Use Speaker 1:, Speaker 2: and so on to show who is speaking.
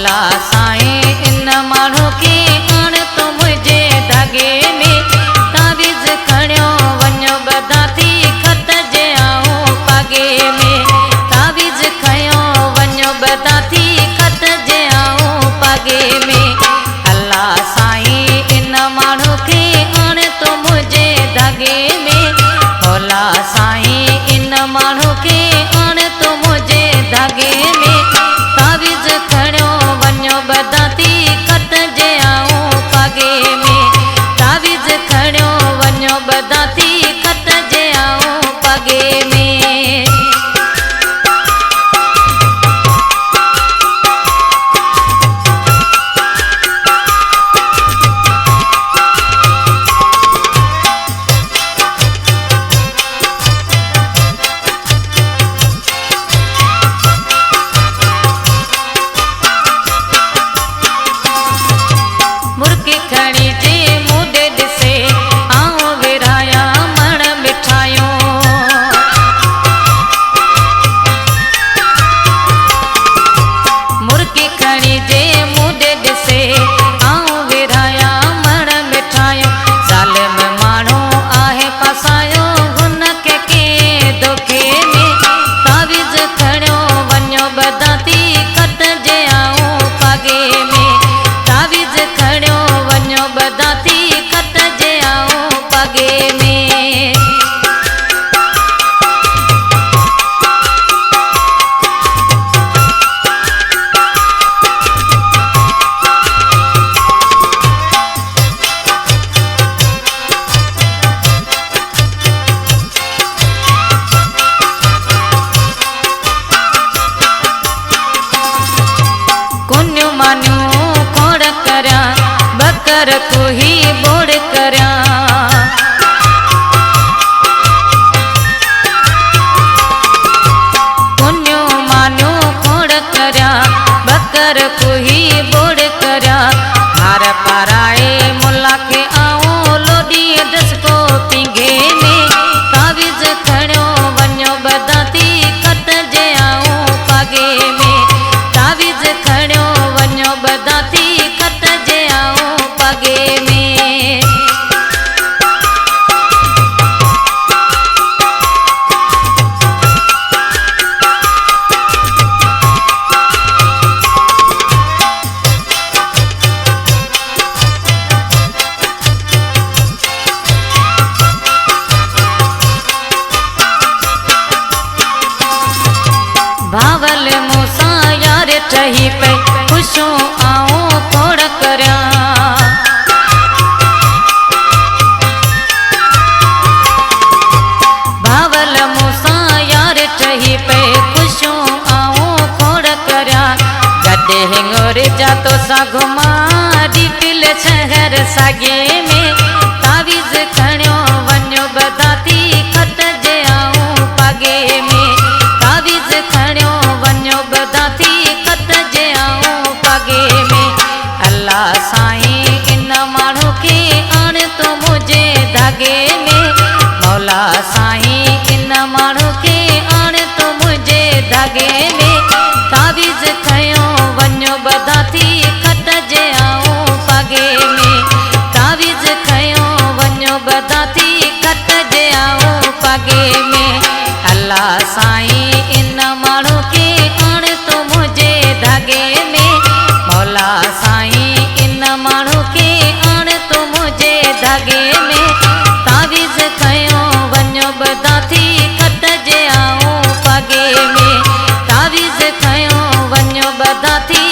Speaker 1: मौला साईं इन माण्हू खे आण तो मुंहिंजे धागे में तावीज़ खणियो वञो बदा थी खत जे आऊं पागे में तावीज़ खयो वञो बदा थी खत जे आऊं पागे में अल्लाह साईं इन माण्हू खे आण तो मुंहिंजे धागे में मौला साईं इन माण्हू खे आण तो मुंहिंजे धागे में तावीज़ खणियो वञो बदा थी खत जे आऊं पागे में तावीज़ खणियो वञो बदा थी खत जे आऊं पागे में मुर्गी खणी जे मुंडे ॾिसे आऊं विराया मण मिठायूं मुर्गी खणी जे मुंडे ॾिसे आऊं विराया मण मिठायूं ज़ालिम माण्हू आहे फसायो हुन खे कंहिं धोखे में तावीज़ खणियो वञो बदा थी खत जे आऊं पागे में तावीज़ खणियो वञो बदा थी खत जे आऊं पागे में कुन्यू मान्यू खोड़ करया बकर को ही बोड़ करया कुन्यू मान्यू खोड़ करया बकर को ही बोड़ करया हार पाराए मुल्ला के आऊं लोडी डसको पिंगे में तावीज़ खणियो वञो बदा थी खत जे आऊं पागे में तावीज़ खणियो वञो बदा थी खत जे आऊं पागे में भावल मूसा यार ठही पे खुशो आऊं खोड़ करया भावल मूसा यार ठही पे खुशो आऊं खोड़ करया गड्ढे हिंगोर जातो सा घुमा दिल शहर सागे में तावीज़ खणियो वञो बदा थी खत जे आऊं पागे में तावीज़ खणियो वञो बदा थी खत जे आऊं पागे में अल्लाह साईं इन माण्हू खे आण तो मुंहिंजे धागे में मौला साईं इन माण्हू खे आण तो मुंहिंजे धागे में तावीज़ खयो वञो बदा थी खत जे आऊं पागे में तावीज़ खयो वञो बदा थी खत जे आऊं पागे में अल्लाह साईं इन माण्हू खे आण तो मुंहिंजे धागे में मौला साईं इन माण्हू खे आण तो मुंहिंजे धागे में तावीज़ खयो वञो बदा थी खत जे आऊं पागे में तावीज़ खयो वञो बदा थी